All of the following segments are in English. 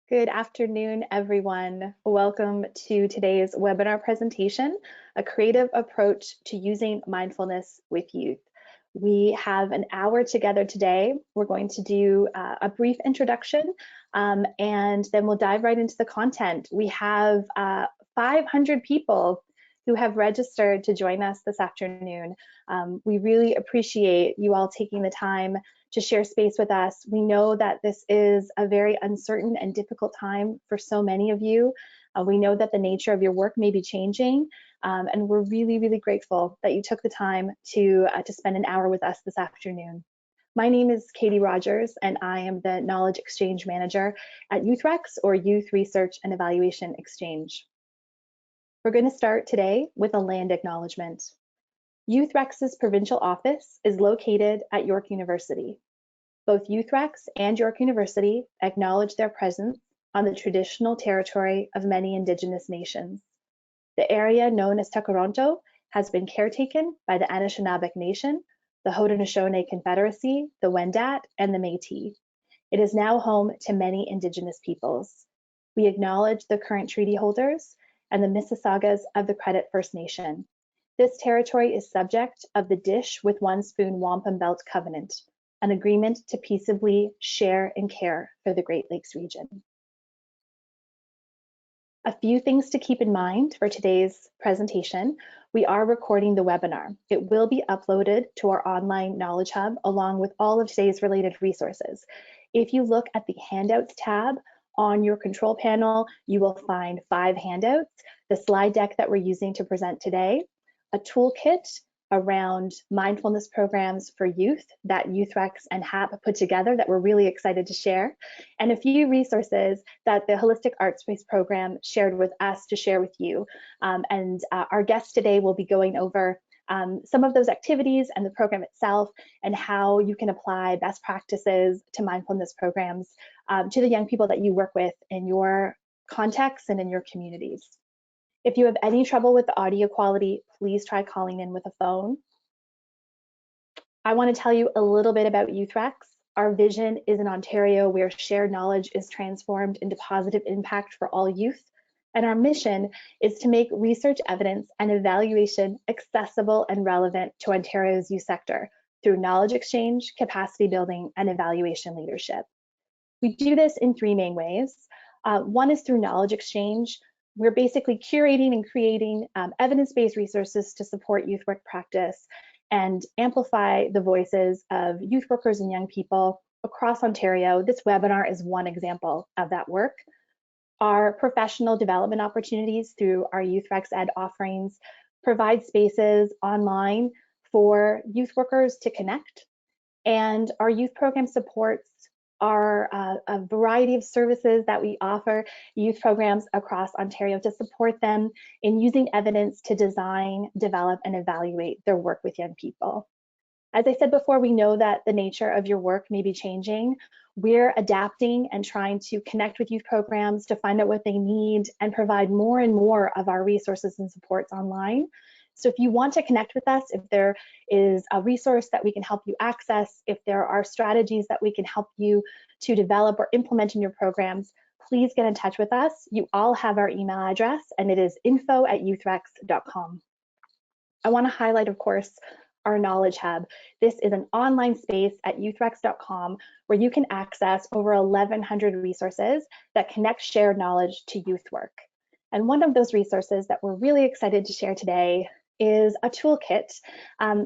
Good afternoon, everyone. Welcome to today's webinar presentation, A Creative Approach to Using Mindfulness with Youth. We have an hour together today. We're going to do a brief introduction and then we'll dive right into the content. We have 500 people who have registered to join us this afternoon. We really appreciate you all taking the time to share space with us. We know that this is a very uncertain and difficult time for so many of you. We know that the nature of your work may be changing, and we're really, really grateful that you took the time to spend an hour with us this afternoon. My name is Katie Rogers, and I am the Knowledge Exchange Manager at YouthREX, or Youth Research and Evaluation Exchange. We're going to start today with a land acknowledgement. YouthREX's provincial office is located at York University. Both YouthREX and York University acknowledge their presence on the traditional territory of many Indigenous nations. The area known as Toronto has been caretaken by the Anishinaabe Nation, the Haudenosaunee Confederacy, the Wendat, and the Métis. It is now home to many Indigenous peoples. We acknowledge the current treaty holders and the Mississaugas of the Credit First Nation. This territory is subject of the Dish with One Spoon Wampum Belt Covenant, an agreement to peaceably share and care for the Great Lakes region. A few things to keep in mind for today's presentation. We are recording the webinar. It will be uploaded to our online Knowledge Hub along with all of today's related resources. If you look at the Handouts tab on your control panel, you will find 5 handouts, the slide deck that we're using to present today, a toolkit around mindfulness programs for youth that YouthREX and HAP put together that we're really excited to share, and a few resources that the Holistic Art Space program shared with us to share with you. Our guest today will be going over some of those activities and the program itself and how you can apply best practices to mindfulness programs to the young people that you work with in your context and in your communities. If you have any trouble with the audio quality, please try calling in with a phone. I want to tell you a little bit about YouthREX. Our vision is an Ontario where shared knowledge is transformed into positive impact for all youth. And our mission is to make research evidence and evaluation accessible and relevant to Ontario's youth sector through knowledge exchange, capacity building, and evaluation leadership. We do this in 3 main ways. One is through knowledge exchange. We're basically curating and creating evidence-based resources to support youth work practice and amplify the voices of youth workers and young people across Ontario. This webinar is one example of that work. Our professional development opportunities through our YouthREX Ed offerings provide spaces online for youth workers to connect, and our youth program supports are a variety of services that we offer youth programs across Ontario to support them in using evidence to design, develop, and evaluate their work with young people. As I said before, we know that the nature of your work may be changing. We're adapting and trying to connect with youth programs to find out what they need and provide more and more of our resources and supports online. So if you want to connect with us, if there is a resource that we can help you access, if there are strategies that we can help you to develop or implement in your programs, please get in touch with us. You all have our email address, and it is info@youthrex.com. I want to highlight, of course, our Knowledge Hub. This is an online space at youthrex.com where you can access over 1,100 resources that connect shared knowledge to youth work. And one of those resources that we're really excited to share today is a toolkit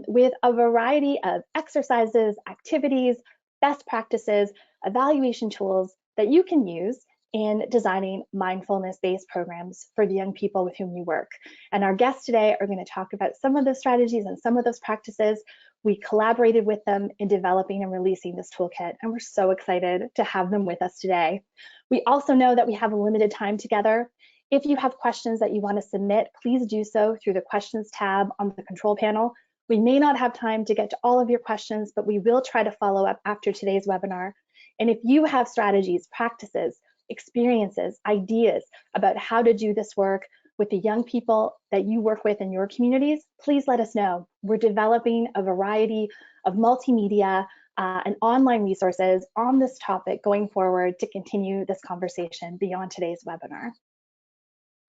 with a variety of exercises, activities, best practices, evaluation tools that you can use in designing mindfulness-based programs for the young people with whom you work. And our guests today are going to talk about some of those strategies and some of those practices. We collaborated with them in developing and releasing this toolkit, and we're so excited to have them with us today. We also know that we have a limited time together. If you have questions that you want to submit, please do so through the questions tab on the control panel. We may not have time to get to all of your questions, but we will try to follow up after today's webinar. And if you have strategies, practices, experiences, ideas about how to do this work with the young people that you work with in your communities, please let us know. We're developing a variety of multimedia and online resources on this topic going forward to continue this conversation beyond today's webinar.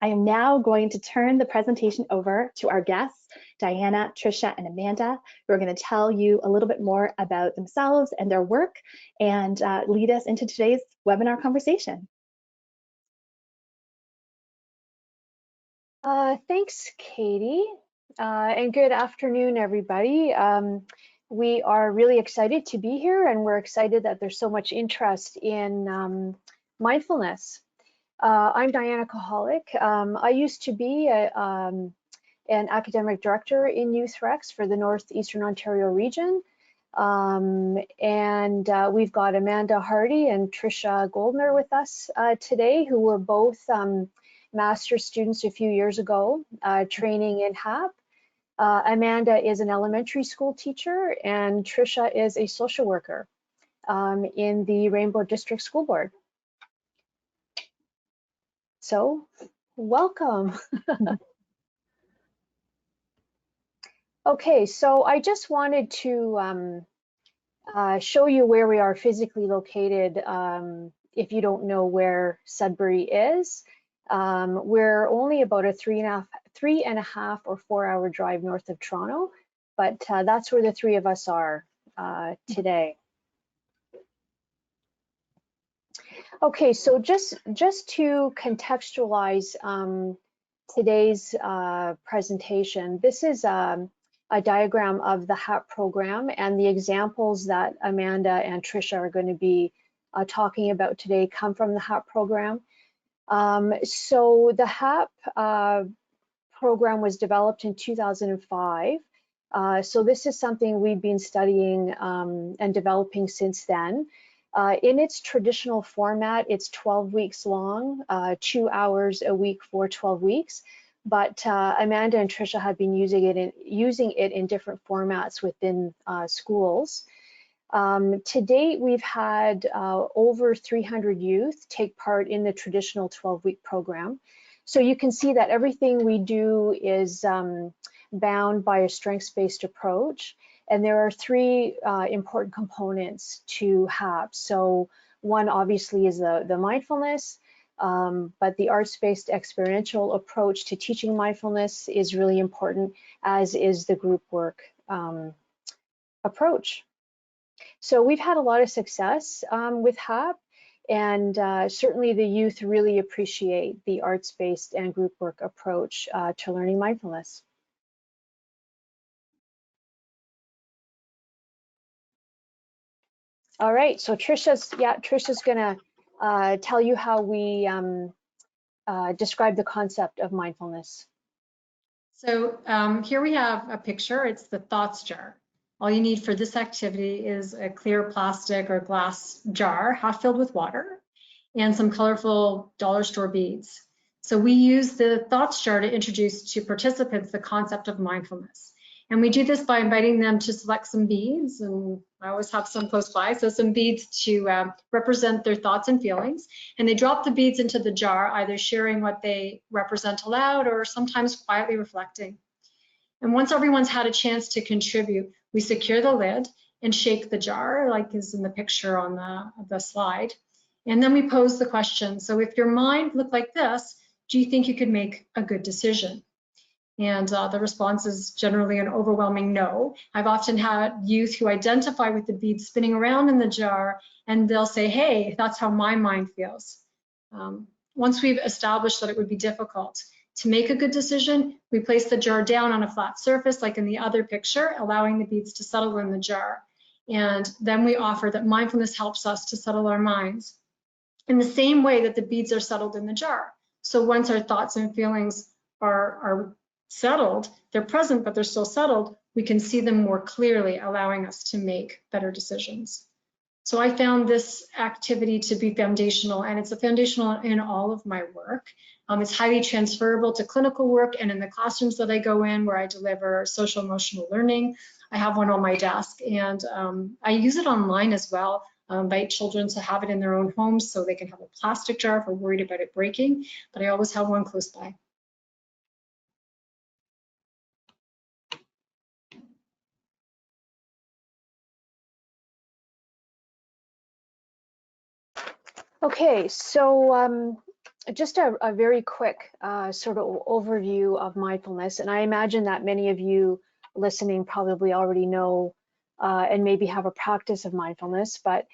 I am now going to turn the presentation over to our guests, Diana, Tricia, and Amanda, who are going to tell you a little bit more about themselves and their work and lead us into today's webinar conversation. Thanks, Katie, and good afternoon, everybody. We are really excited to be here, and we're excited that there's so much interest in mindfulness. I'm Diana Coholic. I used to be an academic director in YouthREX for the Northeastern Ontario region. We've got Amanda Hardy and Tricia Goldner with us today, who were both master's students a few years ago, training in HAP. Amanda is an elementary school teacher, and Tricia is a social worker in the Rainbow District School Board. So, welcome. Okay, so I just wanted to show you where we are physically located if you don't know where Sudbury is. We're only about a three and a half or 4 hour drive north of Toronto, but that's where the three of us are today. Okay, so just to contextualize today's presentation, this is a diagram of the HAP program, and the examples that Amanda and Tricia are going to be talking about today come from the HAP program. So the HAP program was developed in 2005. So this is something we've been studying and developing since then. In its traditional format, it's 12 weeks long, 2 hours a week for 12 weeks. But Amanda and Tricia have been using it in different formats within schools. To date, we've had over 300 youth take part in the traditional 12-week program. So you can see that everything we do is bound by a strengths-based approach. And there are three important components to HAP. So one obviously is the mindfulness, but the arts-based experiential approach to teaching mindfulness is really important, as is the group work approach. So we've had a lot of success with HAP, and certainly the youth really appreciate the arts-based and group work approach to learning mindfulness. All right, so Tricia's gonna tell you how we describe the concept of mindfulness. So here we have a picture. It's the thoughts jar. All you need for this activity is a clear plastic or glass jar, half filled with water, and some colorful dollar store beads. So we use the thoughts jar to introduce to participants the concept of mindfulness. And we do this by inviting them to select some beads, and I always have some close by, so some beads to represent their thoughts and feelings. And they drop the beads into the jar, either sharing what they represent aloud or sometimes quietly reflecting. And once everyone's had a chance to contribute, we secure the lid and shake the jar, like is in the picture on the slide. And then we pose the question. So if your mind looked like this, do you think you could make a good decision? And the response is generally an overwhelming no. I've often had youth who identify with the beads spinning around in the jar, and they'll say, hey, that's how my mind feels. Once we've established that it would be difficult to make a good decision, we place the jar down on a flat surface, like in the other picture, allowing the beads to settle in the jar. And then we offer that mindfulness helps us to settle our minds in the same way that the beads are settled in the jar. So once our thoughts and feelings are settled, they're present, but they're still settled, we can see them more clearly, allowing us to make better decisions. So I found this activity to be foundational, and it's a foundational in all of my work. It's highly transferable to clinical work and in the classrooms that I go in where I deliver social emotional learning. I have one on my desk, and I use it online as well. Invite children to have it in their own homes so they can have a plastic jar if we're worried about it breaking, but I always have one close by. Okay, so just a very quick sort of overview of mindfulness, and I imagine that many of you listening probably already know and maybe have a practice of mindfulness, but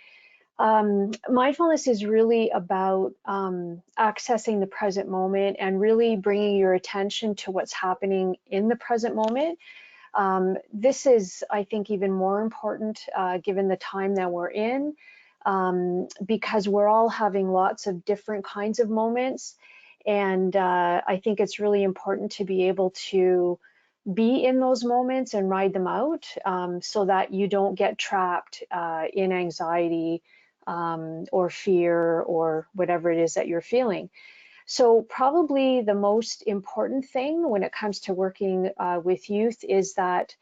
mindfulness is really about accessing the present moment and really bringing your attention to what's happening in the present moment. This is, I think, even more important given the time that we're in, because we're all having lots of different kinds of moments. And I think it's really important to be able to be in those moments and ride them out so that you don't get trapped in anxiety or fear or whatever it is that you're feeling. So probably the most important thing when it comes to working with youth is that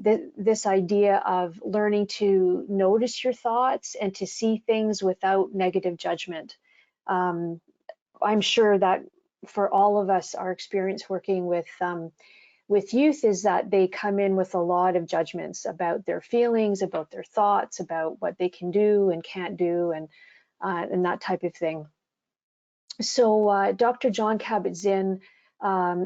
this idea of learning to notice your thoughts and to see things without negative judgment. I'm sure that for all of us, our experience working with youth is that they come in with a lot of judgments about their feelings, about their thoughts, about what they can do and can't do, and that type of thing. So Dr. Jon Kabat-Zinn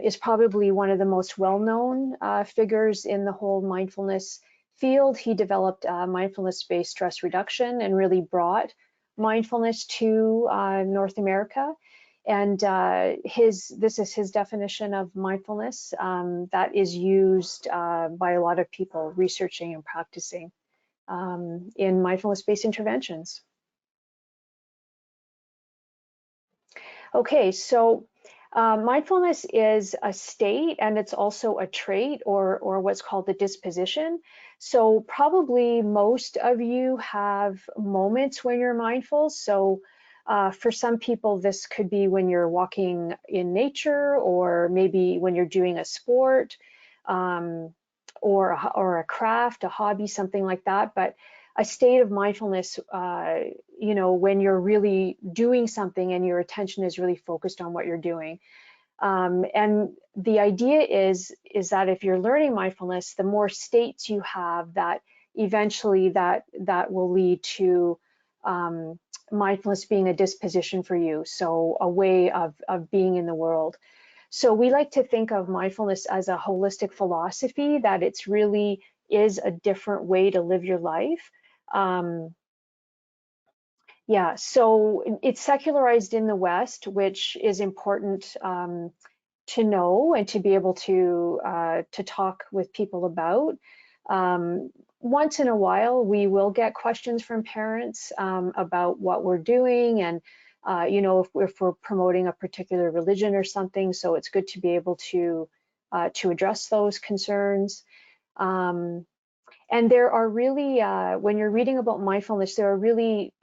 is probably one of the most well-known figures in the whole mindfulness field. He developed mindfulness-based stress reduction and really brought mindfulness to North America. And this is his definition of mindfulness that is used by a lot of people researching and practicing in mindfulness-based interventions. Okay, so mindfulness is a state and it's also a trait or what's called the disposition. So probably most of you have moments when you're mindful. So for some people, this could be when you're walking in nature or maybe when you're doing a sport or a craft, a hobby, something like that. But a state of mindfulness, you know, when you're really doing something and your attention is really focused on what you're doing. And the idea is that if you're learning mindfulness, the more states you have, that eventually that will lead to mindfulness being a disposition for you, so a way of being in the world. So we like to think of mindfulness as a holistic philosophy, that it's really is a different way to live your life. Yeah, so it's secularized in the West, which is important to know and to be able to talk with people about. Once in a while, we will get questions from parents about what we're doing and you know, if we're promoting a particular religion or something. So it's good to be able to address those concerns. And there are really, when you're reading about mindfulness, there are really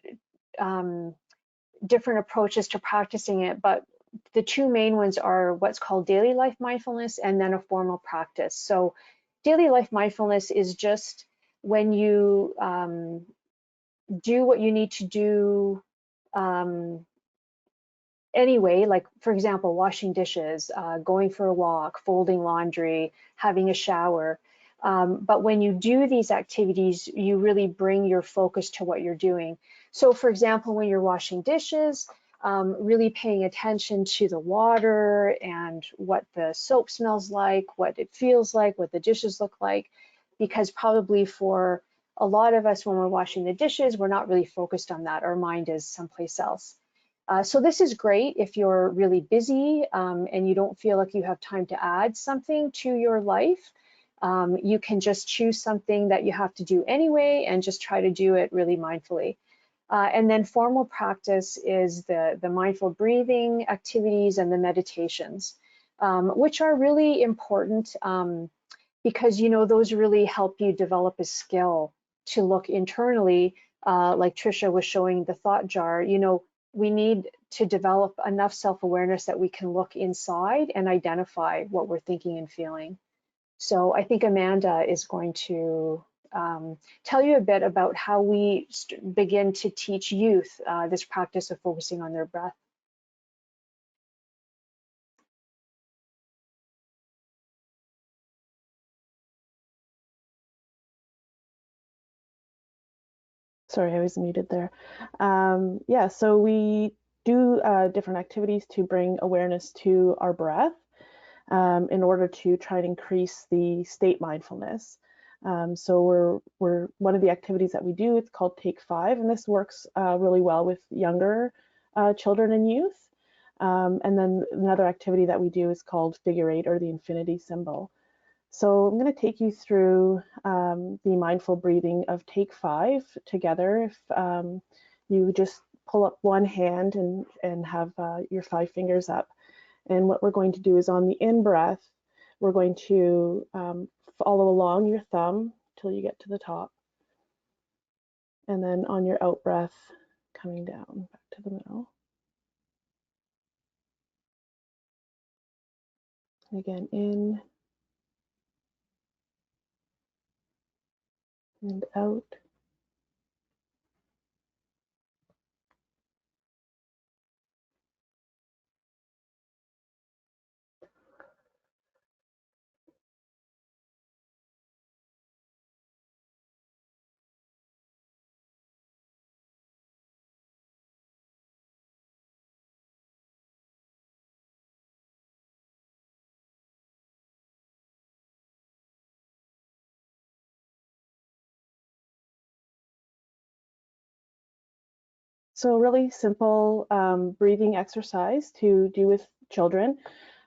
different approaches to practicing it, but the two main ones are what's called daily life mindfulness and then a formal practice. So daily life mindfulness is just when you do what you need to do anyway, like for example, washing dishes, going for a walk, folding laundry, having a shower. But when you do these activities, you really bring your focus to what you're doing. So for example, when you're washing dishes, really paying attention to the water and what the soap smells like, what it feels like, what the dishes look like, because probably for a lot of us when we're washing the dishes, we're not really focused on that. Our mind is someplace else. So this is great if you're really busy and you don't feel like you have time to add something to your life. You can just choose something that you have to do anyway and just try to do it really mindfully. And then formal practice is the mindful breathing activities and the meditations, which are really important because, you know, those really help you develop a skill to look internally, like Tricia was showing the thought jar. You know, we need to develop enough self-awareness that we can look inside and identify what we're thinking and feeling. So I think Amanda is going to tell you a bit about how we begin to teach youth this practice of focusing on their breath. Sorry, I was muted there. Yeah, so we do different activities to bring awareness to our breath in order to try and increase the state mindfulness. So we're one of the activities that we do, it's called Take 5, and this works really well with younger children and youth. And then another activity that we do is called Figure 8, or the infinity symbol. So I'm going to take you through the mindful breathing of Take 5 together. If you just pull up one hand and have your 5 fingers up. And what we're going to do is on the in-breath, we're going to follow along your thumb till you get to the top. And then on your out-breath, coming down back to the middle. And again, in and out. So really simple breathing exercise to do with children.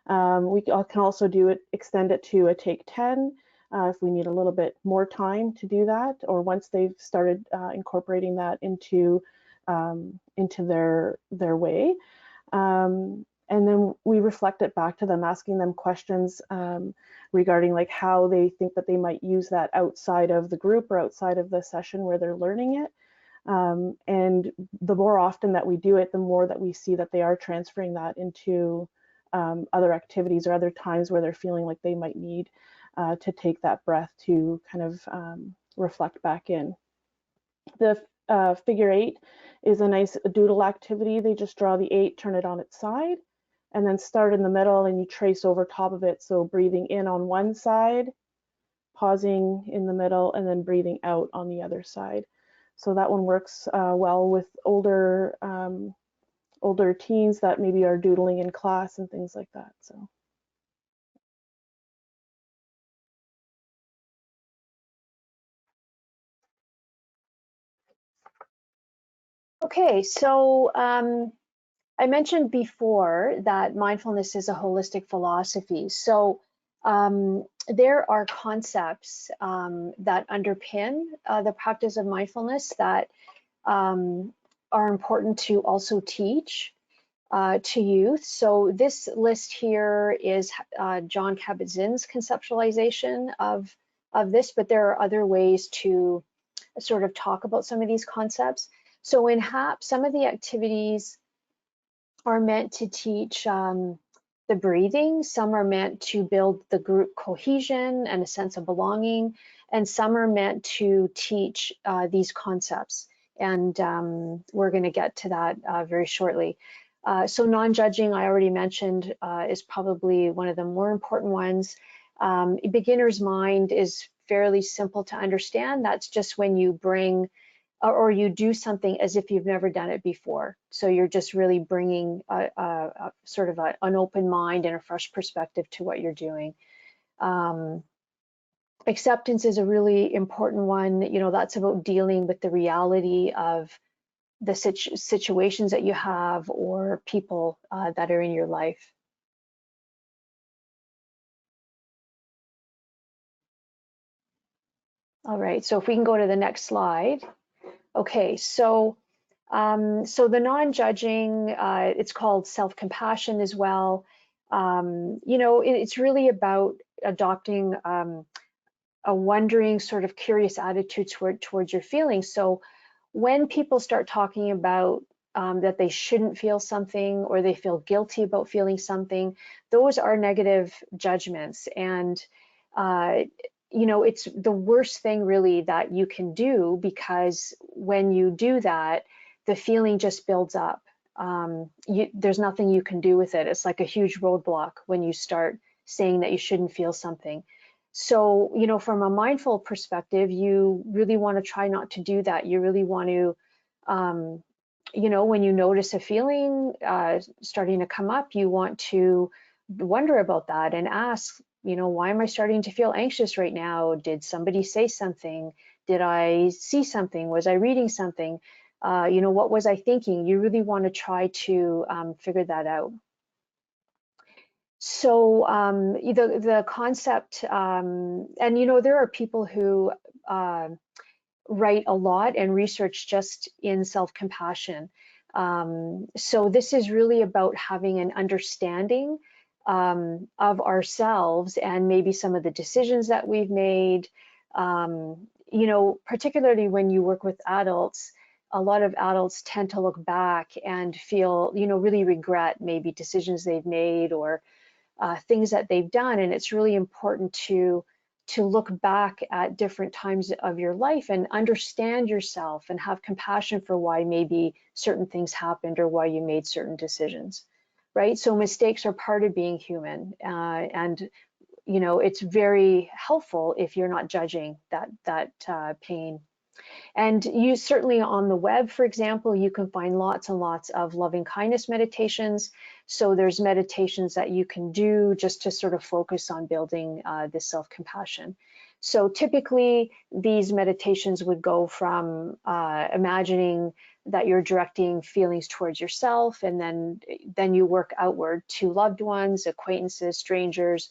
We can also extend it to a Take 10 if we need a little bit more time to do that, or once they've started incorporating that into their way. And then we reflect it back to them, asking them questions regarding like how they think that they might use that outside of the group or outside of the session where they're learning it. And the more often that we do it, the more that we see that they are transferring that into other activities or other times where they're feeling like they might need to take that breath to kind of reflect back in. The Figure 8 is a nice doodle activity. They just draw the 8, turn it on its side, and then start in the middle and you trace over top of it. So breathing in on one side, pausing in the middle, and then breathing out on the other side. So that one works well with older teens that maybe are doodling in class and things like that. So. Okay, so I mentioned before that mindfulness is a holistic philosophy. So there are concepts that underpin the practice of mindfulness that are important to also teach to youth. So this list here is John Kabat-Zinn's conceptualization of this, but there are other ways to sort of talk about some of these concepts. So in HAP, some of the activities are meant to teach the breathing, some are meant to build the group cohesion and a sense of belonging, and some are meant to teach these concepts. And we're going to get to that very shortly. So non-judging, I already mentioned, is probably one of the more important ones. A beginner's mind is fairly simple to understand. That's just when you bring or you do something as if you've never done it before. So you're just really bringing a sort of an open mind and a fresh perspective to what you're doing. Acceptance is a really important one. You know, that's about dealing with the reality of the situations that you have or people that are in your life. All right, so if we can go to the next slide. Okay, so the non-judging, it's called self-compassion as well. You know, it's really about adopting a wondering, sort of curious attitude towards your feelings. So when people start talking about that they shouldn't feel something or they feel guilty about feeling something, those are negative judgments. And you know, it's the worst thing really that you can do, because when you do that, the feeling just builds up. There's nothing you can do with it. It's like a huge roadblock when you start saying that you shouldn't feel something. So, you know, from a mindful perspective, you really want to try not to do that. You really want to, you know, when you notice a feeling starting to come up, you want to wonder about that and ask, you know, why am I starting to feel anxious right now? Did somebody say something? Did I see something? Was I reading something? You know, what was I thinking? You really want to try to figure that out. So the concept, and you know, there are people who write a lot and research just in self-compassion. So this is really about having an understanding of ourselves and maybe some of the decisions that we've made. You know, particularly when you work with adults, a lot of adults tend to look back and feel, you know, really regret maybe decisions they've made or things that they've done. And it's really important to look back at different times of your life and understand yourself and have compassion for why maybe certain things happened or why you made certain decisions, right? So mistakes are part of being human, and you know, it's very helpful if you're not judging that pain. And you certainly on the web, for example, you can find lots and lots of loving kindness meditations. So there's meditations that you can do just to sort of focus on building this self-compassion. So typically these meditations would go from imagining that you're directing feelings towards yourself, and then you work outward to loved ones, acquaintances, strangers,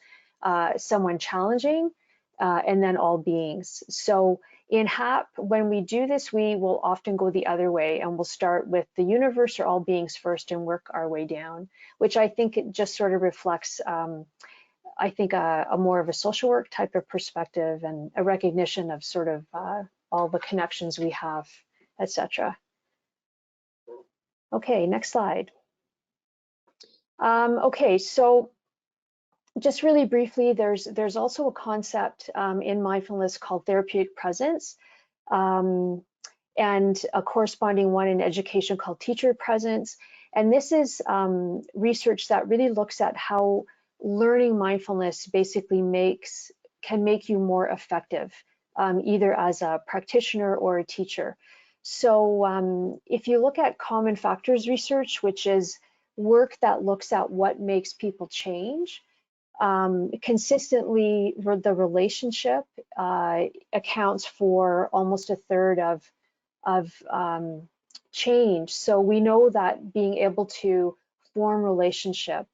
someone challenging, and then all beings. So in HAP, when we do this, we will often go the other way, and we'll start with the universe or all beings first and work our way down, which I think it just sort of reflects, I think, a more of a social work type of perspective and a recognition of sort of all the connections we have, etc. Okay, next slide. Okay, so just really briefly, there's also a concept in mindfulness called therapeutic presence. And a corresponding one in education called teacher presence. And this is research that really looks at how learning mindfulness basically can make you more effective, either as a practitioner or a teacher. So if you look at common factors research, which is work that looks at what makes people change, consistently the relationship accounts for almost a third of change. So we know that being able to form relationship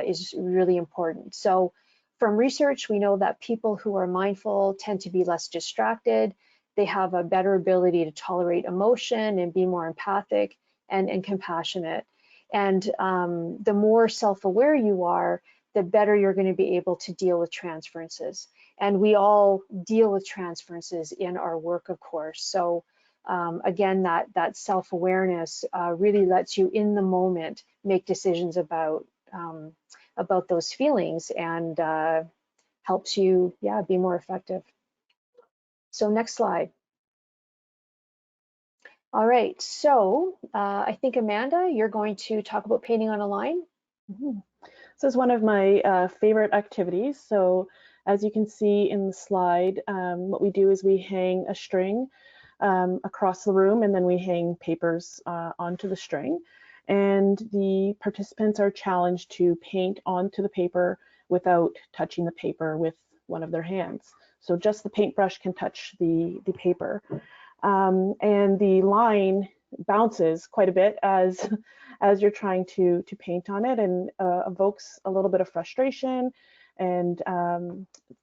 is really important. So from research, we know that people who are mindful tend to be less distracted. They have a better ability to tolerate emotion and be more empathic and compassionate. And the more self-aware you are, the better you're going to be able to deal with transferences. And we all deal with transferences in our work, of course. So again, that self-awareness really lets you in the moment make decisions about those feelings and helps you, yeah, be more effective. So next slide. All right, so I think Amanda, you're going to talk about painting on a line. Mm-hmm. This is one of my favorite activities. So as you can see in the slide, what we do is we hang a string across the room, and then we hang papers onto the string. And the participants are challenged to paint onto the paper without touching the paper with one of their hands. So just the paintbrush can touch the paper. And the line bounces quite a bit as you're trying to paint on it, and evokes a little bit of frustration and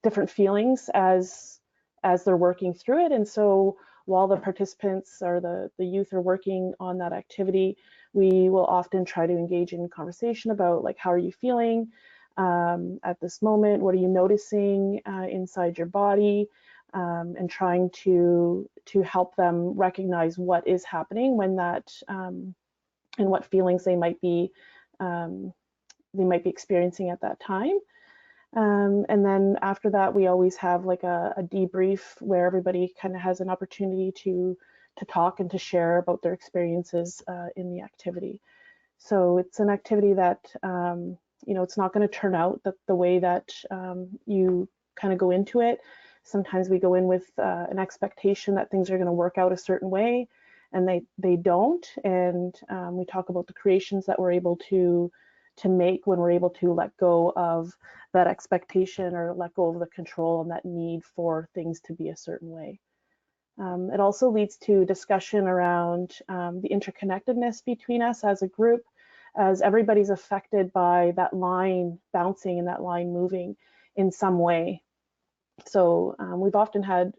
different feelings as they're working through it. And so while the participants or the youth are working on that activity, we will often try to engage in conversation about, like, how are you feeling at this moment? What are you noticing inside your body? And trying to help them recognize what is happening when that and what feelings they might be experiencing at that time. And then after that, we always have like a debrief where everybody kind of has an opportunity to talk and to share about their experiences in the activity. So it's an activity that you know, it's not going to turn out the way that you kind of go into it. Sometimes we go in with an expectation that things are going to work out a certain way, and they don't. And we talk about the creations that we're able to make when we're able to let go of that expectation or let go of the control and that need for things to be a certain way. It also leads to discussion around the interconnectedness between us as a group, as everybody's affected by that line bouncing and that line moving in some way. So we've often had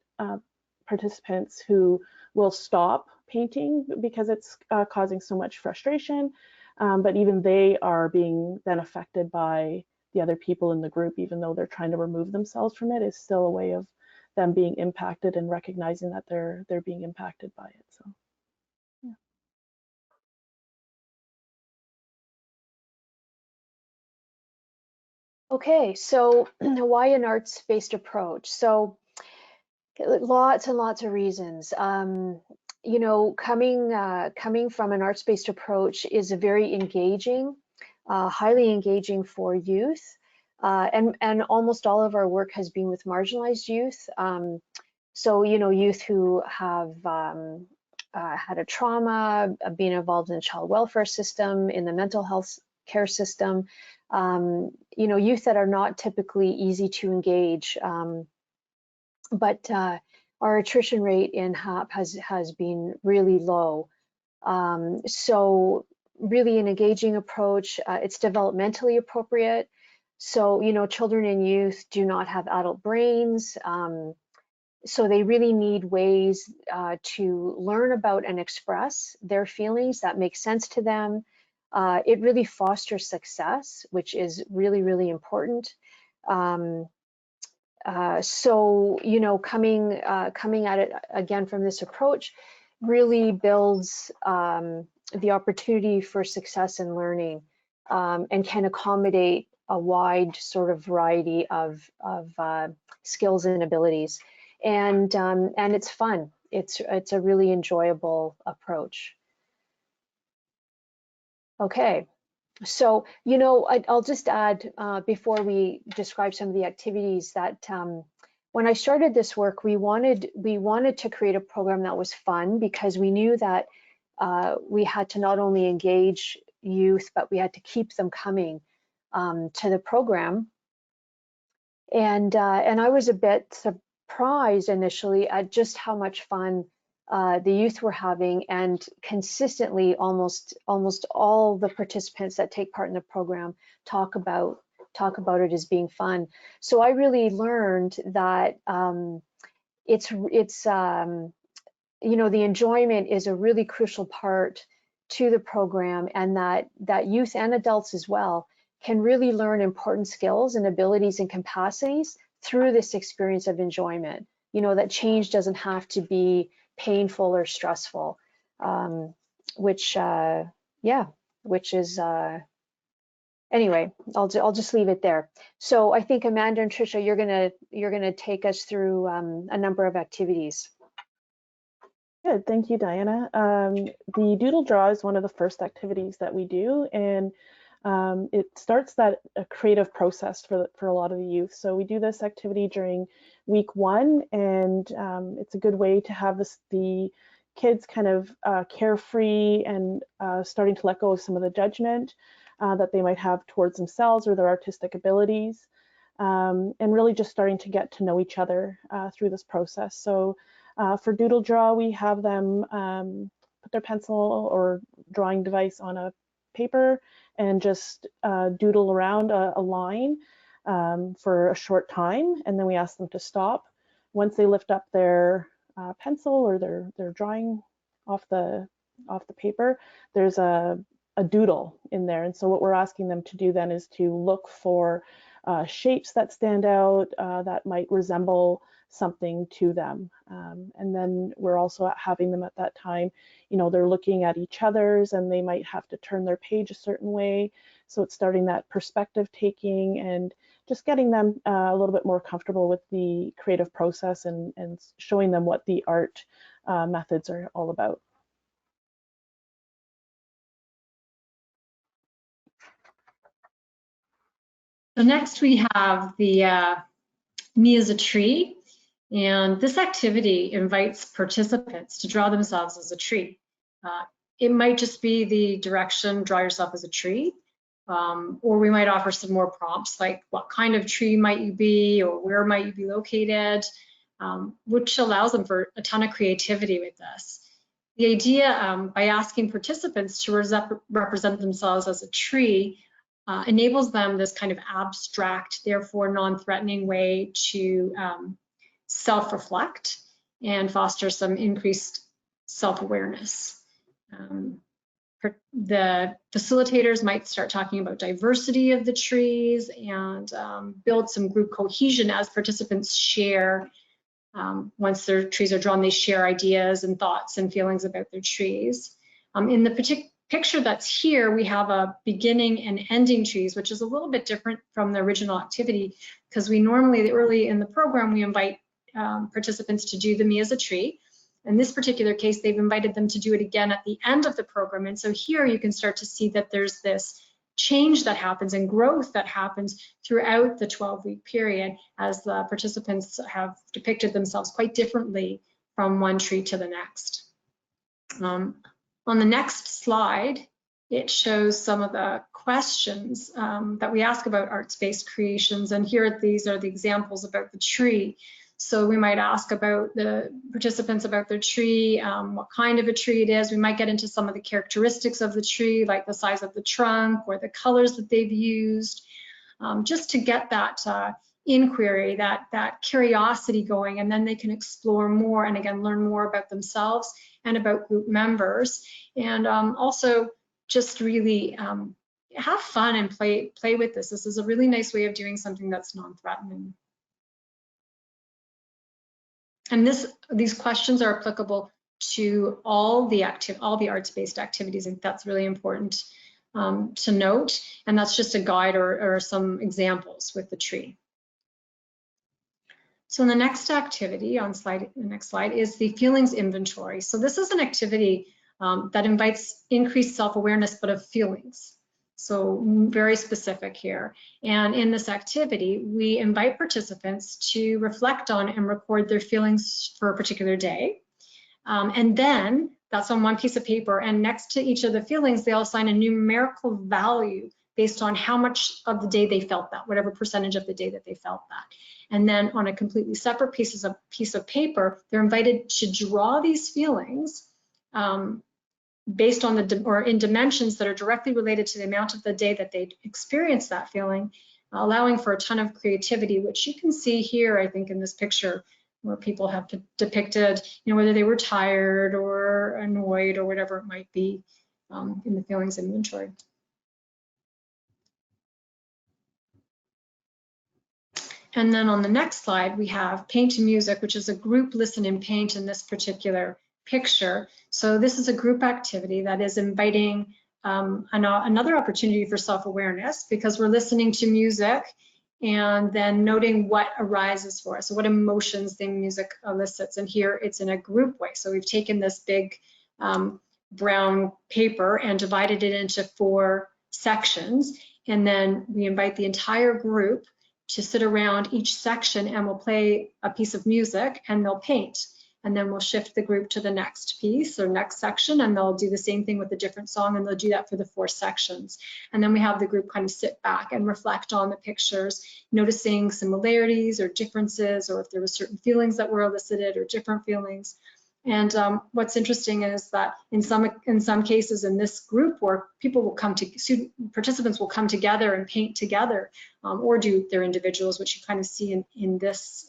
participants who will stop painting because it's causing so much frustration, but even they are being then affected by the other people in the group, even though they're trying to remove themselves from it, is still a way of them being impacted and recognizing that they're being impacted by it. So yeah. Okay, so why an arts-based approach? So lots and lots of reasons. You know, coming from an arts-based approach is a very engaging, highly engaging for youth, and almost all of our work has been with marginalized youth. So you know, youth who have had a trauma, been involved in the child welfare system, in the mental health care system. You know, youth that are not typically easy to engage. But our attrition rate in HAP has been really low. So really an engaging approach. It's developmentally appropriate. So, you know, children and youth do not have adult brains. So they really need ways to learn about and express their feelings that make sense to them. It really fosters success, which is really, really important. So, you know, coming at it again from this approach really builds the opportunity for success in learning, and can accommodate a wide sort of variety of skills and abilities. And it's fun. It's a really enjoyable approach. Okay. So, you know, I'll just add before we describe some of the activities that when I started this work, we wanted to create a program that was fun, because we knew that we had to not only engage youth, but we had to keep them coming to the program. And I was a bit surprised initially at just how much fun the youth were having, and consistently almost all the participants that take part in the program talk about it as being fun. So I really learned that it's you know, the enjoyment is a really crucial part to the program, and that youth and adults as well can really learn important skills and abilities and capacities through this experience of enjoyment. You know, that change doesn't have to be painful or stressful, which is anyway, I'll just leave it there. So I think Amanda and Tricia, you're gonna take us through a number of activities. Good, thank you, Diana. The doodle draw is one of the first activities that we do, and it starts that creative process for a lot of the youth. So we do this activity during week 1, and it's a good way to have the kids kind of carefree and starting to let go of some of the judgment that they might have towards themselves or their artistic abilities, and really just starting to get to know each other through this process. So for doodle draw, we have them put their pencil or drawing device on a paper and just doodle around a line for a short time, and then we ask them to stop. Once they lift up their pencil or their drawing off the paper, there's a doodle in there, and so what we're asking them to do then is to look for shapes that stand out that might resemble something to them, and then we're also having them at that time, you know, they're looking at each other's, and they might have to turn their page a certain way, so it's starting that perspective taking and just getting them a little bit more comfortable with the creative process and showing them what the art methods are all about. So next we have the Me as a tree. And this activity invites participants to draw themselves as a tree. It might just be the direction, draw yourself as a tree, or we might offer some more prompts like what kind of tree might you be or where might you be located, which allows them for a ton of creativity with this. The idea by asking participants to represent themselves as a tree enables them this kind of abstract, therefore non-threatening way to self-reflect and foster some increased self-awareness. The facilitators might start talking about diversity of the trees and build some group cohesion as participants share. Once their trees are drawn, they share ideas and thoughts and feelings about their trees. In the picture that's here, we have a beginning and ending trees, which is a little bit different from the original activity, because we normally, early in the program, we invite participants to do the Me as a Tree. In this particular case, they've invited them to do it again at the end of the program. And so here you can start to see that there's this change that happens and growth that happens throughout the 12-week period as the participants have depicted themselves quite differently from one tree to the next. On the next slide, it shows some of the questions that we ask about arts-based creations. And here, these are the examples about the tree. So we might ask about the participants about their tree, what kind of a tree it is. We might get into some of the characteristics of the tree, like the size of the trunk or the colors that they've used, just to get that inquiry, that curiosity going, and then they can explore more and again, learn more about themselves and about group members. And also just really have fun and play with this. This is a really nice way of doing something that's non-threatening. And these questions are applicable to all the arts-based activities. I think that's really important to note. And that's just a guide or some examples with the tree. So in the next activity on the next slide is the feelings inventory. So this is an activity that invites increased self-awareness, but of feelings. So very specific here. And in this activity, we invite participants to reflect on and record their feelings for a particular day. And then that's on one piece of paper. And next to each of the feelings, they all assign a numerical value based on how much of the day they felt that, whatever percentage of the day that they felt that. And then on a completely separate piece of paper, they're invited to draw these feelings based on in dimensions that are directly related to the amount of the day that they experienced that feeling, allowing for a ton of creativity, which you can see here, I think, in this picture, where people have depicted, whether they were tired or annoyed or whatever it might be in the feelings inventory. And then on the next slide, we have Paint to Music, which is a group listen and paint in this particular picture. So this is a group activity that is inviting another opportunity for self-awareness, because we're listening to music and then noting what arises for us, so what emotions the music elicits. And here it's in a group way. So we've taken this big brown paper and divided it into 4 sections. And then we invite the entire group to sit around each section, and we'll play a piece of music and they'll paint. And then we'll shift the group to the next piece or next section, and they'll do the same thing with a different song, and they'll do that for the 4 sections. And then we have the group kind of sit back and reflect on the pictures, noticing similarities or differences, or if there were certain feelings that were elicited or different feelings. And what's interesting is that in some cases in this group work, participants will come together and paint together, or do their individuals, which you kind of see in this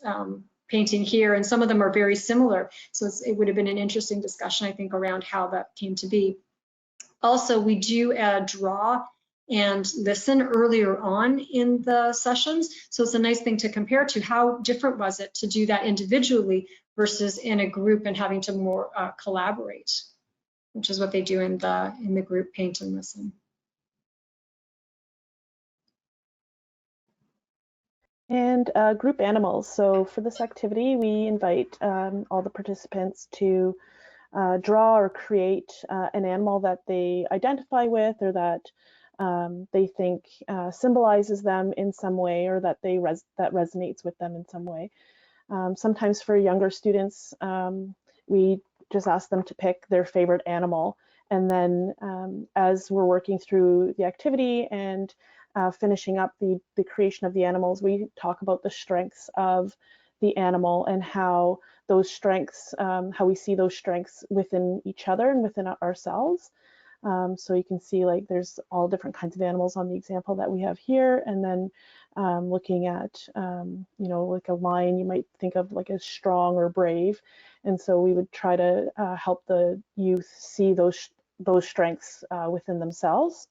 painting here, and some of them are very similar. So it would have been an interesting discussion, I think, around how that came to be. Also, we do draw and listen earlier on in the sessions. So it's a nice thing to compare to how different was it to do that individually versus in a group and having to more collaborate, which is what they do in the group paint and listen. And group animals. So for this activity, we invite all the participants to draw or create an animal that they identify with, or that they think symbolizes them in some way, or that that resonates with them in some way. Sometimes for younger students, we just ask them to pick their favorite animal, and then as we're working through the activity and finishing up the creation of the animals, we talk about the strengths of the animal and how those strengths, how we see those strengths within each other and within ourselves. So you can see, like, there's all different kinds of animals on the example that we have here, and then looking at, you know, like a lion, you might think of like as strong or brave, and so we would try to help the youth see those strengths within themselves.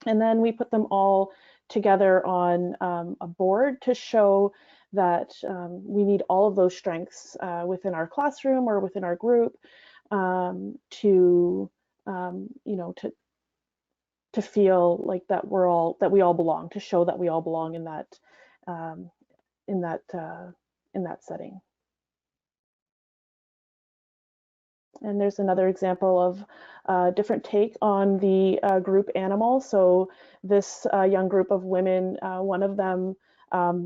And then we put them all together on a board to show that we need all of those strengths within our classroom or within our group to you know, to feel like that we all belong, to show that we all belong in that setting. And there's another example of a different take on the group animal. So this young group of women, one of them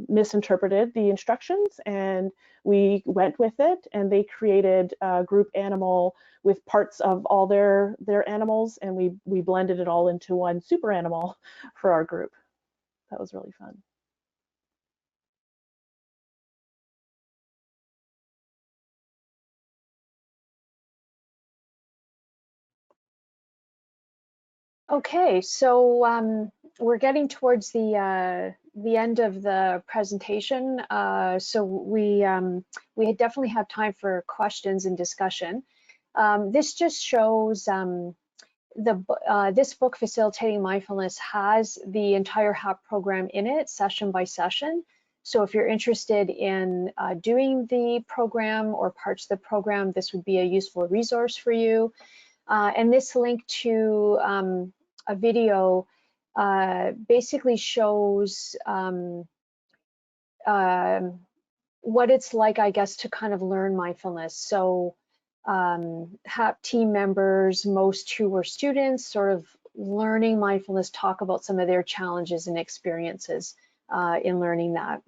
misinterpreted the instructions, and we went with it, and they created a group animal with parts of all their animals, and we blended it all into one super animal for our group. That was really fun. Okay, so we're getting towards the end of the presentation, so we definitely have time for questions and discussion. This just shows this book, Facilitating Mindfulness, has the entire HAP program in it, session by session. So if you're interested in doing the program or parts of the program, this would be a useful resource for you. And this link to a video basically shows what it's like, I guess, to kind of learn mindfulness. So HAP team members, most who were students, sort of learning mindfulness, talk about some of their challenges and experiences in learning that.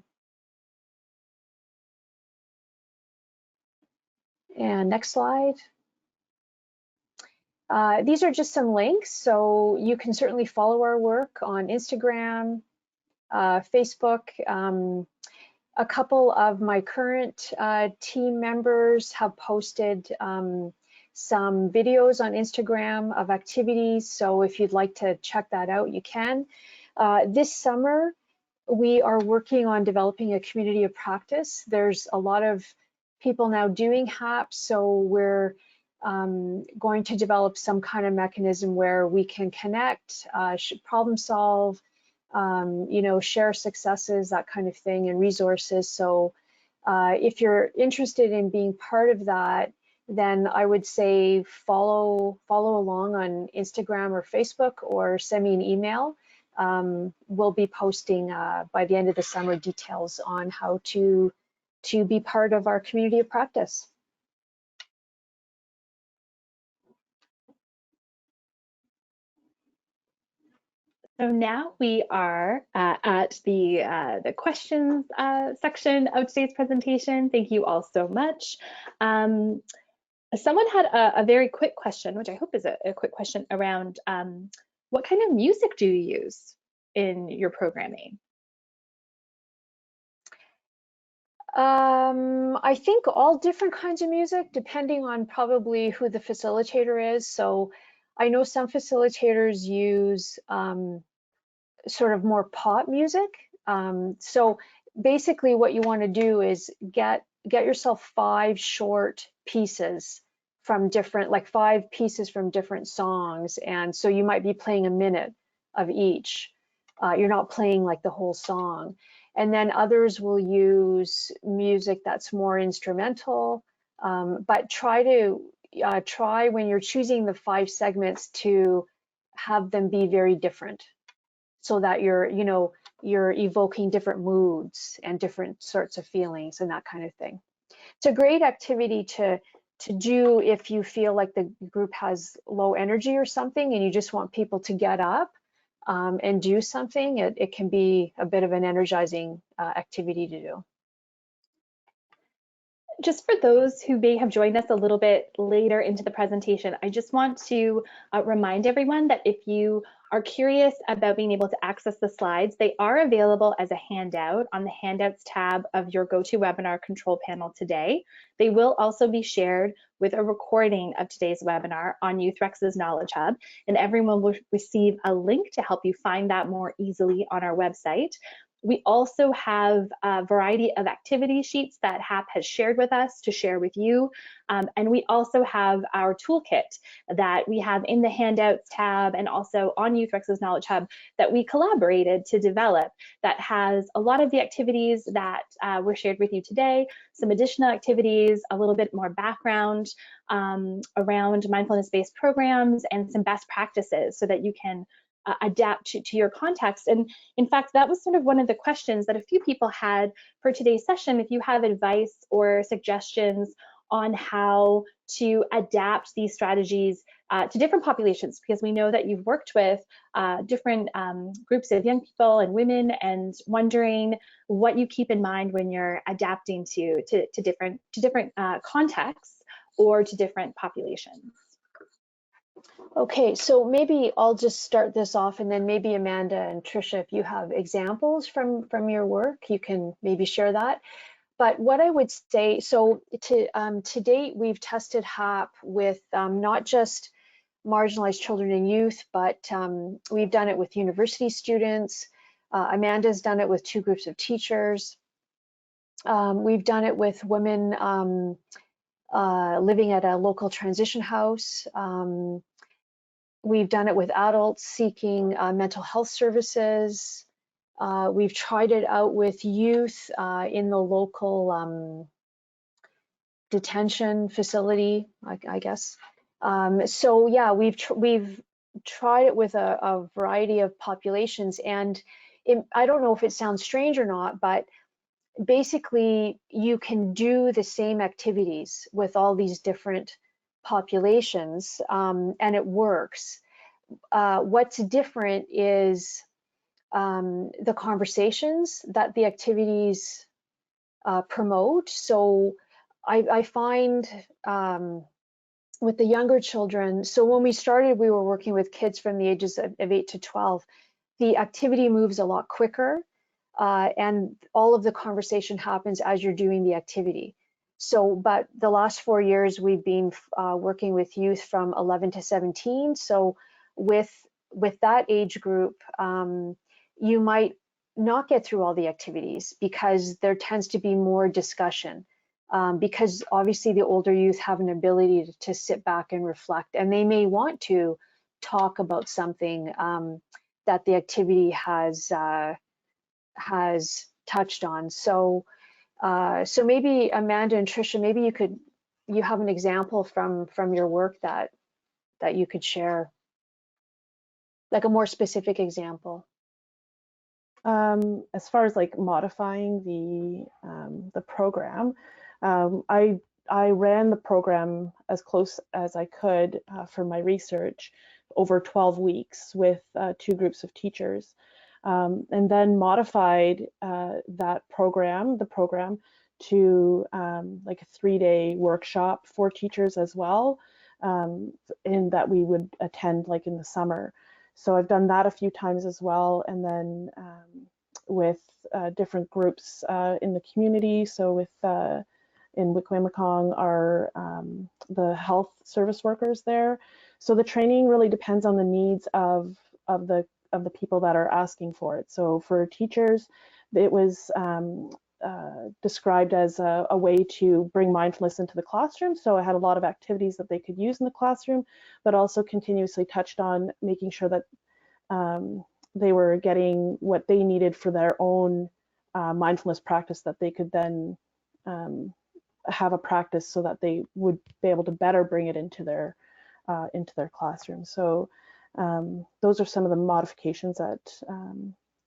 And next slide. These are just some links, so you can certainly follow our work on Instagram, Facebook. A couple of my current team members have posted some videos on Instagram of activities, so if you'd like to check that out, you can. This summer, we are working on developing a community of practice. There's a lot of people now doing HAP, so we're going to develop some kind of mechanism where we can connect, problem solve, you know, share successes, that kind of thing, and resources. So if you're interested in being part of that, then I would say follow along on Instagram or Facebook, or send me an email. We'll be posting by the end of the summer details on how to be part of our community of practice. So now we are at the questions section of today's presentation. Thank you all so much. Someone had a very quick question, which I hope is a quick question, around what kind of music do you use in your programming? I think all different kinds of music, depending on probably who the facilitator is. So I know some facilitators use sort of more pop music. So basically what you want to do is get yourself 5 short pieces from different, like 5 pieces from different songs. And so you might be playing a minute of each. You're not playing like the whole song. And then others will use music that's more instrumental, but try when you're choosing the 5 segments to have them be very different, so that you're evoking different moods and different sorts of feelings and that kind of thing. It's a great activity to do if you feel like the group has low energy or something and you just want people to get up. and do something, it can be a bit of an energizing activity to do. Just for those who may have joined us a little bit later into the presentation, I just want to remind everyone that if you are curious about being able to access the slides, they are available as a handout on the Handouts tab of your GoToWebinar control panel today. They will also be shared with a recording of today's webinar on YouthREX's Knowledge Hub, and everyone will receive a link to help you find that more easily on our website. We also have a variety of activity sheets that HAP has shared with us to share with you. And we also have our toolkit that we have in the handouts tab and also on YouthREX's Knowledge Hub that we collaborated to develop, that has a lot of the activities that were shared with you today, some additional activities, a little bit more background around mindfulness-based programs, and some best practices so that you can adapt to your context. And in fact, that was sort of one of the questions that a few people had for today's session. If you have advice or suggestions on how to adapt these strategies to different populations, because we know that you've worked with different groups of young people and women, and wondering what you keep in mind when you're adapting to different contexts or to different populations. Okay, so maybe I'll just start this off, and then maybe Amanda and Tricia, if you have examples from your work, you can maybe share that. But what I would say, so to date, we've tested HAP with not just marginalized children and youth, but we've done it with university students. Amanda's done it with 2 groups of teachers. We've done it with women living at a local transition house. We've done it with adults seeking mental health services. We've tried it out with youth in the local detention facility, I guess. So yeah, we've tried it with a variety of populations, and I don't know if it sounds strange or not, but basically you can do the same activities with all these different populations, and it works. What's different is the conversations that the activities promote. So I find with the younger children, so when we started, we were working with kids from the ages of 8 to 12. The activity moves a lot quicker, and all of the conversation happens as you're doing the activity. So, but the last 4 years, we've been working with youth from 11 to 17. So with that age group, you might not get through all the activities because there tends to be more discussion, because obviously the older youth have an ability to sit back and reflect, and they may want to talk about something that the activity has touched on. So so maybe Amanda and Tricia, maybe you have an example from your work that you could share, like a more specific example. As far as like modifying the program, I ran the program as close as I could for my research over 12 weeks with 2 groups of teachers. And then modified the program to like a 3-day workshop for teachers as well, and that we would attend like in the summer. So I've done that a few times as well, and then with different groups in the community. So with in Wikwemikong are the health service workers there. So the training really depends on the needs of the people that are asking for it. So for teachers, it was described as a way to bring mindfulness into the classroom. So I had a lot of activities that they could use in the classroom, but also continuously touched on making sure that they were getting what they needed for their own mindfulness practice, that they could then have a practice so that they would be able to better bring it into their classroom. So those are some of the modifications that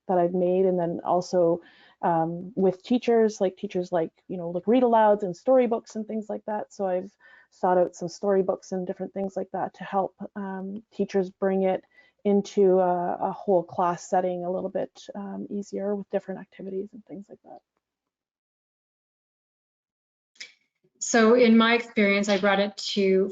I've made. And then also with teachers like read alouds and storybooks and things like that. So I've sought out some storybooks and different things like that to help teachers bring it into a whole class setting a little bit easier with different activities and things like that. So in my experience, I brought it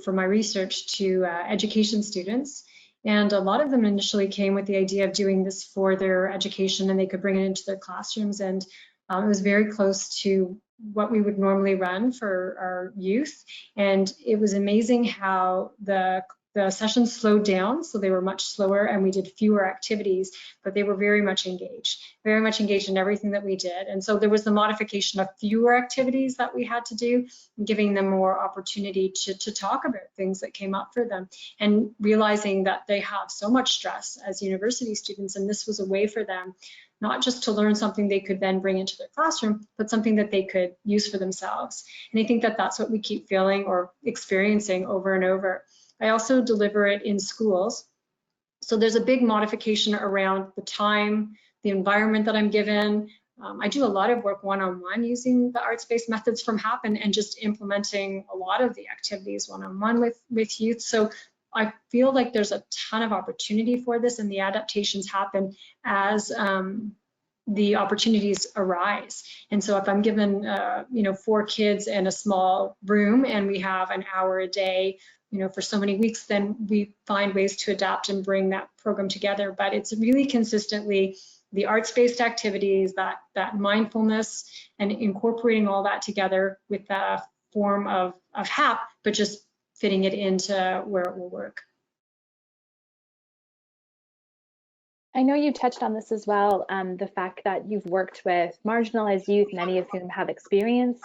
for my research to education students. And a lot of them initially came with the idea of doing this for their education, and they could bring it into their classrooms. And it was very close to what we would normally run for our youth. And it was amazing how the sessions slowed down, so they were much slower, and we did fewer activities, but they were very much engaged in everything that we did. And so there was the modification of fewer activities that we had to do, giving them more opportunity to talk about things that came up for them, and realizing that they have so much stress as university students, and this was a way for them not just to learn something they could then bring into their classroom, but something that they could use for themselves. And I think that that's what we keep feeling or experiencing over and over. I also deliver it in schools. So there's a big modification around the time, the environment that I'm given. I do a lot of work one-on-one using the arts-based methods from HAP and just implementing a lot of the activities one-on-one with youth. So I feel like there's a ton of opportunity for this, and the adaptations happen as the opportunities arise. And so if I'm given 4 kids in a small room and we have an hour a day, for so many weeks, then we find ways to adapt and bring that program together. But it's really consistently the arts-based activities, that mindfulness, and incorporating all that together with the form of HAP, but just fitting it into where it will work. I know you touched on this as well, the fact that you've worked with marginalized youth, many of whom have experienced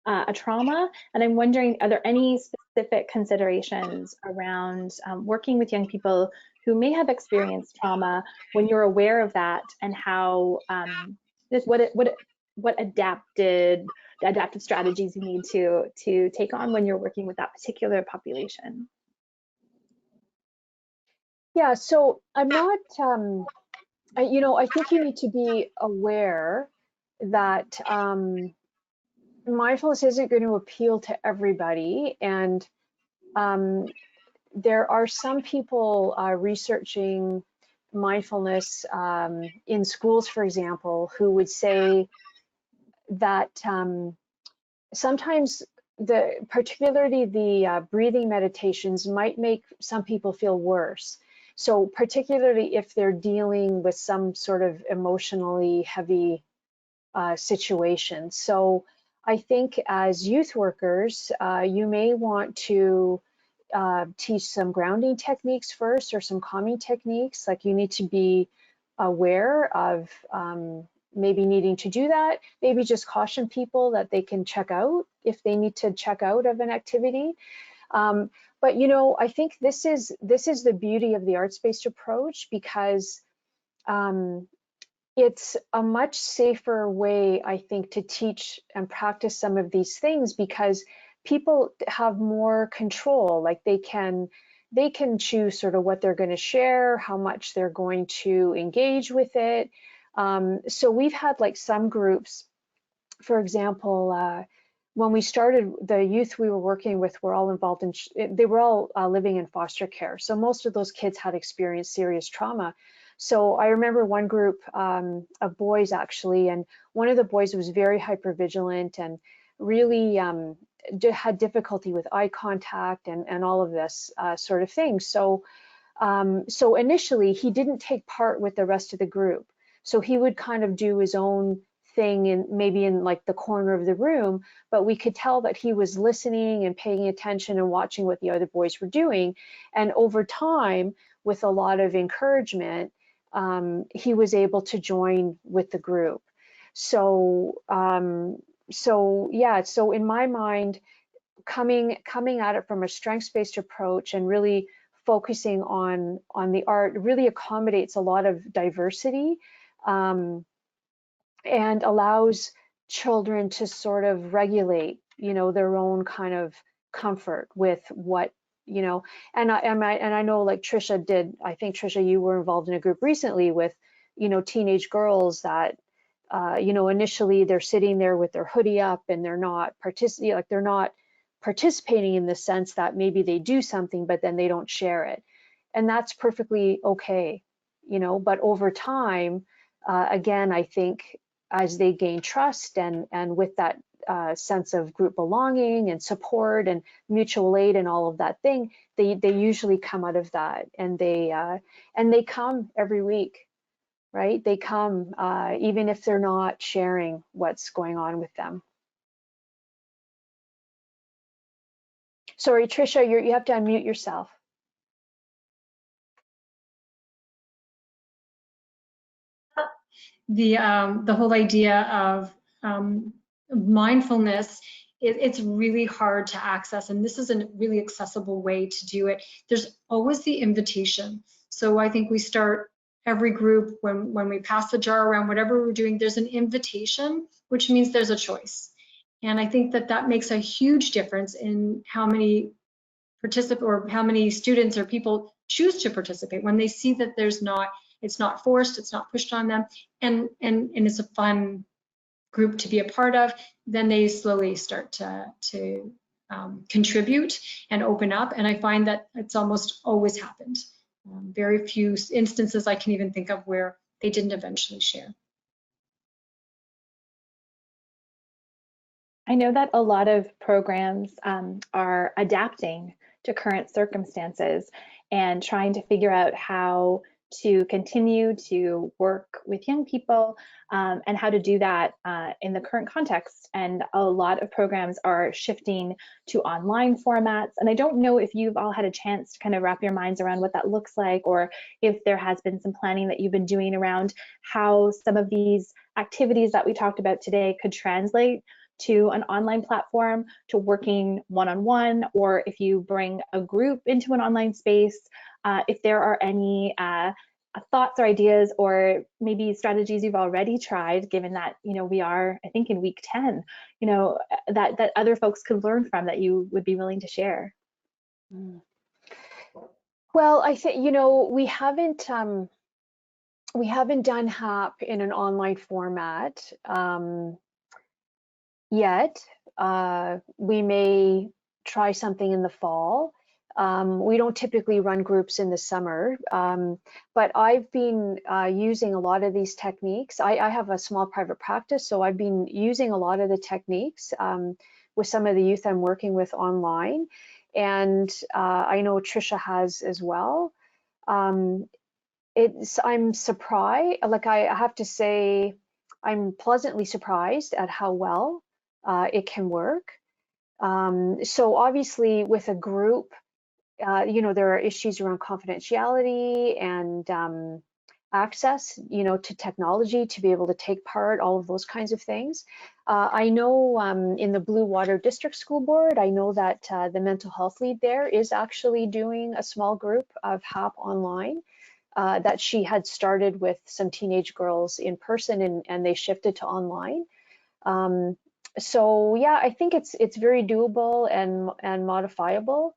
a trauma. And I'm wondering, are there any specific considerations around working with young people who may have experienced trauma when you're aware of that, and how what adaptive strategies you need to take on when you're working with that particular population? Yeah, so I'm not, I think you need to be aware that mindfulness isn't going to appeal to everybody. And there are some people researching mindfulness in schools, for example, who would say that sometimes particularly the breathing meditations might make some people feel worse. So particularly if they're dealing with some sort of emotionally heavy situation. So I think as youth workers, you may want to teach some grounding techniques first, or some calming techniques. Like, you need to be aware of maybe needing to do that. Maybe just caution people that they can check out if they need to check out of an activity. But I think this is the beauty of the arts-based approach, because it's a much safer way, I think, to teach and practice some of these things, because people have more control. Like, they can choose sort of what they're going to share, how much they're going to engage with it. So we've had like some groups, for example, when we started, the youth we were working with were all involved in, they were all living in foster care. So most of those kids had experienced serious trauma. So I remember one group of boys, actually, and one of the boys was very hypervigilant and really had difficulty with eye contact and all of this sort of thing. So initially he didn't take part with the rest of the group. So he would kind of do his own thing, and maybe in like the corner of the room, but we could tell that he was listening and paying attention and watching what the other boys were doing. And over time, with a lot of encouragement, he was able to join with the group. So yeah, so in my mind, coming at it from a strengths-based approach and really focusing on the art really accommodates a lot of diversity, and allows children to sort of regulate, their own kind of comfort with what, and I know, like Trisha did, I think Trisha, you were involved in a group recently with, teenage girls that, initially they're sitting there with their hoodie up and they're not participating in the sense that maybe they do something, but then they don't share it. and that's perfectly okay, you know. But over time, again, I think as they gain trust and with that sense of group belonging and support and mutual aid and all of that thing, they usually come out of that, and they come every week, right? They come even if they're not sharing what's going on with them. Sorry, Tricia, you have to unmute yourself. The whole idea of mindfulness, it's really hard to access, and this is a really accessible way to do it. There's always the invitation. So I think we start every group when we pass the jar around, whatever we're doing, there's an invitation, which means there's a choice. And I think that makes a huge difference in how many participate or how many students or people choose to participate when they see that it's not forced, it's not pushed on them, and it's a fun group to be a part of. Then they slowly start to contribute and open up, and I find that it's almost always happened. Very few instances I can even think of where they didn't eventually share. I know that a lot of programs are adapting to current circumstances and trying to figure out how to continue to work with young people and how to do that in the current context. And a lot of programs are shifting to online formats. And I don't know if you've all had a chance to kind of wrap your minds around what that looks like, or if there has been some planning that you've been doing around how some of these activities that we talked about today could translate to an online platform, to working one-on-one, or if you bring a group into an online space, if there are any thoughts or ideas or maybe strategies you've already tried, given that, you know, we are, I think, in week 10, you know, that other folks could learn from, that you would be willing to share. Well, I think, you know, we haven't done HAP in an online format yet. We may try something in the fall. We don't typically run groups in the summer, but I've been using a lot of these techniques. I have a small private practice, so I've been using a lot of the techniques with some of the youth I'm working with online, and I know Tricia has as well. I'm surprised, like I have to say, I'm pleasantly surprised at how well it can work. So obviously with a group, you know, there are issues around confidentiality and access, you know, to technology to be able to take part, all of those kinds of things. I know in the Blue Water District School Board, I know that the mental health lead there is actually doing a small group of HAP online that she had started with some teenage girls in person, and they shifted to online. So yeah, I think it's very doable and modifiable.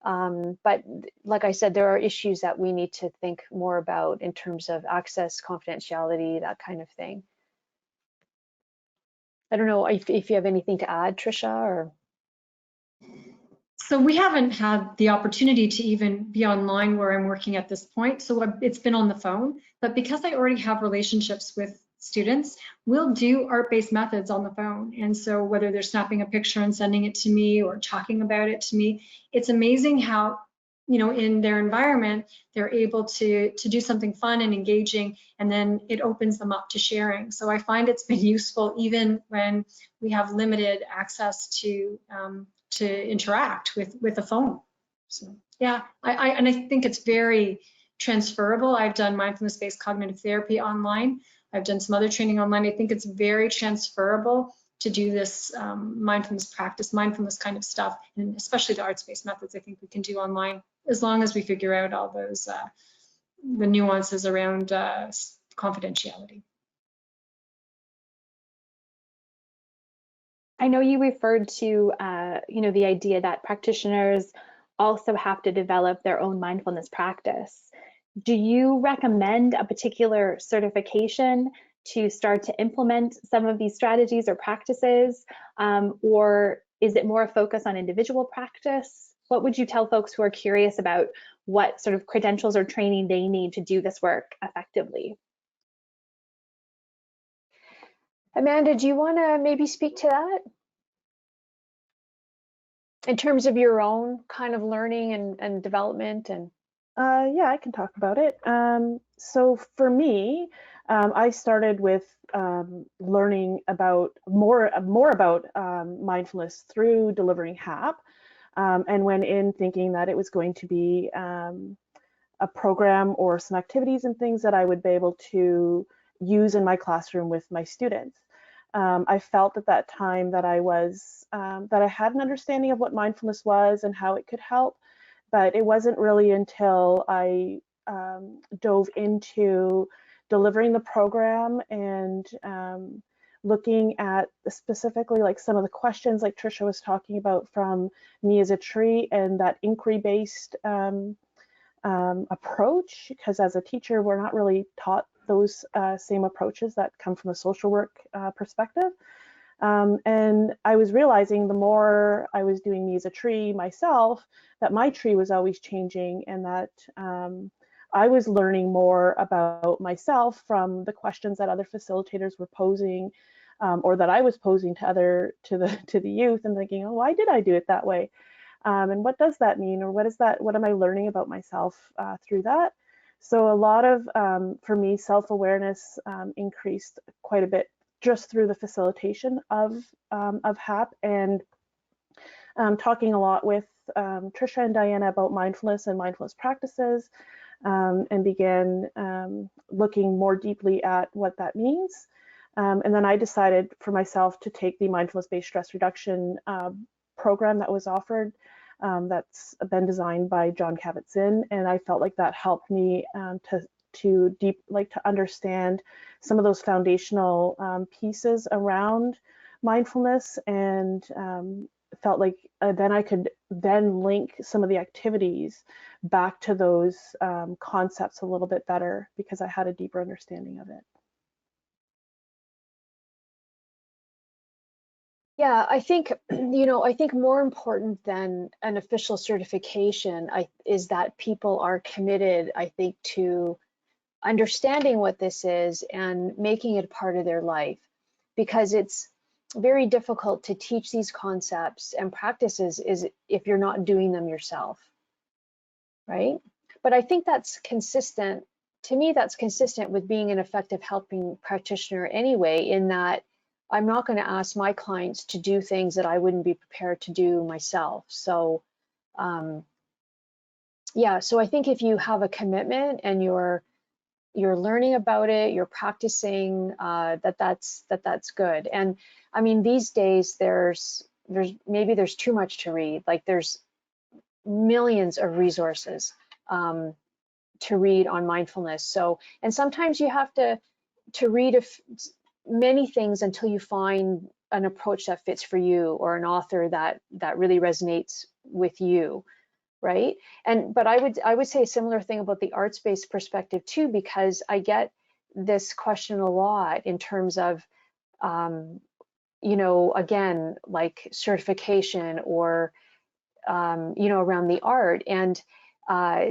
But like I said, there are issues that we need to think more about in terms of access, confidentiality, that kind of thing. I don't know if you have anything to add, Tricia, or. So we haven't had the opportunity to even be online where I'm working at this point. So it's been on the phone, but because I already have relationships with students, we'll do art-based methods on the phone. And so whether they're snapping a picture and sending it to me or talking about it to me, it's amazing how, you know, in their environment, they're able to do something fun and engaging, and then it opens them up to sharing. So I find it's been useful even when we have limited access to interact with a phone. So yeah, and I think it's very transferable. I've done mindfulness-based cognitive therapy online. I've done some other training online. I think it's very transferable to do this mindfulness practice, mindfulness kind of stuff, and especially the arts-based methods I think we can do online, as long as we figure out all those, the nuances around confidentiality. I know you referred to, you know, the idea that practitioners also have to develop their own mindfulness practice. Do you recommend a particular certification to start to implement some of these strategies or practices, or is it more a focus on individual practice? What would you tell folks who are curious about what sort of credentials or training they need to do this work effectively. Amanda, do you want to maybe speak to that? In terms of your own kind of learning and development and yeah, I can talk about it. So for me, I started with learning about more about mindfulness through delivering HAP, and went in thinking that it was going to be a program or some activities and things that I would be able to use in my classroom with my students. I felt at that time that I had an understanding of what mindfulness was and how it could help, but it wasn't really until I dove into delivering the program and looking at specifically like some of the questions like Tricia was talking about from Me as a Tree and that inquiry-based approach, because as a teacher, we're not really taught those same approaches that come from a social work perspective. And I was realizing the more I was doing Me as a Tree myself, that my tree was always changing, and that I was learning more about myself from the questions that other facilitators were posing, or that I was posing to the youth, and thinking, oh, why did I do it that way? And what does that mean, or what am I learning about myself through that? So a lot of, for me, self-awareness increased quite a bit just through the facilitation of HAP, and talking a lot with Tricia and Diana about mindfulness and mindfulness practices, and began looking more deeply at what that means. And then I decided for myself to take the mindfulness-based stress reduction program that was offered, that's been designed by John Kabat-Zinn, and I felt like that helped me to understand some of those foundational pieces around mindfulness, and felt like then I could then link some of the activities back to those concepts a little bit better, because I had a deeper understanding of it. yeah, I think, I think more important than an official certification is that people are committed, I think, to understanding what this is and making it part of their life, because it's very difficult to teach these concepts and practices if you're not doing them yourself, right? But I think that's consistent, to me, that's consistent with being an effective helping practitioner anyway, in that I'm not going to ask my clients to do things that I wouldn't be prepared to do myself. So yeah, so I think if you have a commitment and you're learning about it, you're practicing, that's good. And I mean, these days there's too much to read. Like there's millions of resources to read on mindfulness. So, and sometimes you have to read many things until you find an approach that fits for you, or an author that really resonates with you, right? But I would say a similar thing about the arts-based perspective too, because I get this question a lot in terms of again, like certification or around the art. And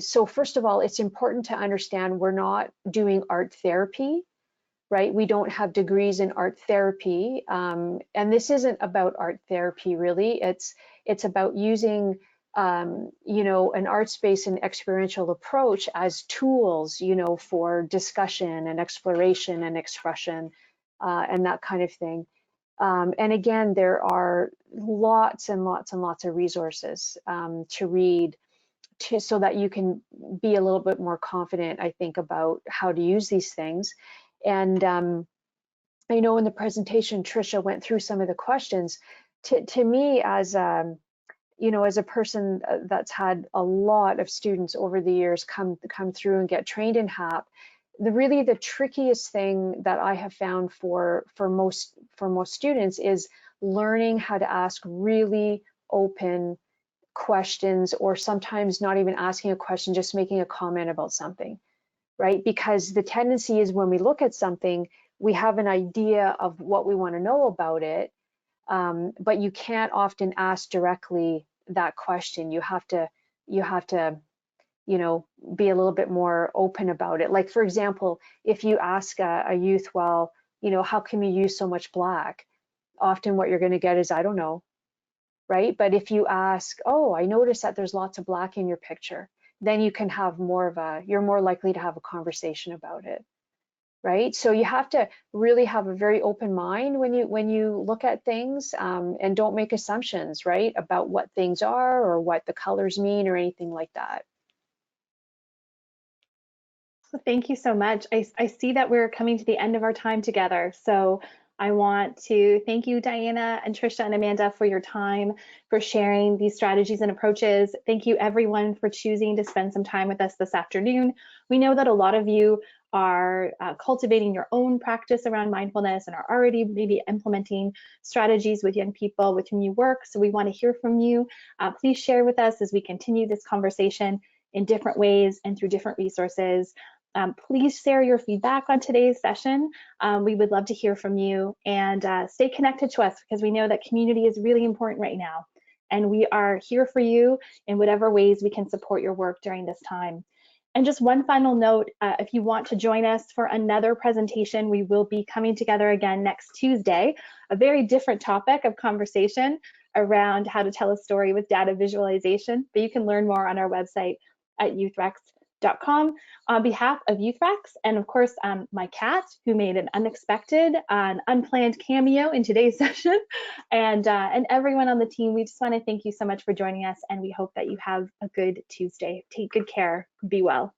so first of all, it's important to understand we're not doing art therapy, right? We don't have degrees in art therapy, and this isn't about art therapy really. It's about using an arts-based and experiential approach as tools, for discussion and exploration and expression, and that kind of thing. And again, there are lots and lots and lots of resources to read, so that you can be a little bit more confident, I think, about how to use these things. And I know in the presentation, Tricia went through some of the questions. To me, as as a person that's had a lot of students over the years come through and get trained in HAP, the trickiest thing that I have found for most students is learning how to ask really open questions, or sometimes not even asking a question, just making a comment about something, right? Because the tendency is when we look at something, we have an idea of what we want to know about it, but you can't often ask directly that question. You have to you know, be a little bit more open about it. Like, for example, if you ask a youth, well, you know, how come you use so much black? Often what you're going to get is, I don't know, right? But if you ask, oh, I noticed that there's lots of black in your picture, then you can have more of a, you're more likely to have a conversation about it, right? So you have to really have a very open mind when you look at things, and don't make assumptions, right, about what things are or what the colors mean or anything like that. So thank you so much. I see that we're coming to the end of our time together. So I want to thank you, Diana and Trisha and Amanda, for your time, for sharing these strategies and approaches. Thank you, everyone, for choosing to spend some time with us this afternoon. We know that a lot of you are cultivating your own practice around mindfulness and are already maybe implementing strategies with young people with whom you work. So we want to hear from you. Please share with us as we continue this conversation in different ways and through different resources. Please share your feedback on today's session. We would love to hear from you, and stay connected to us, because we know that community is really important right now. And we are here for you in whatever ways we can support your work during this time. And just one final note, if you want to join us for another presentation, we will be coming together again next Tuesday, a very different topic of conversation around how to tell a story with data visualization. But you can learn more on our website at YouthREX.com. On behalf of YouthREX, and of course my cat, who made an unexpected and unplanned cameo in today's session, and everyone on the team, we just want to thank you so much for joining us, and we hope that you have a good Tuesday. Take good care. Be well.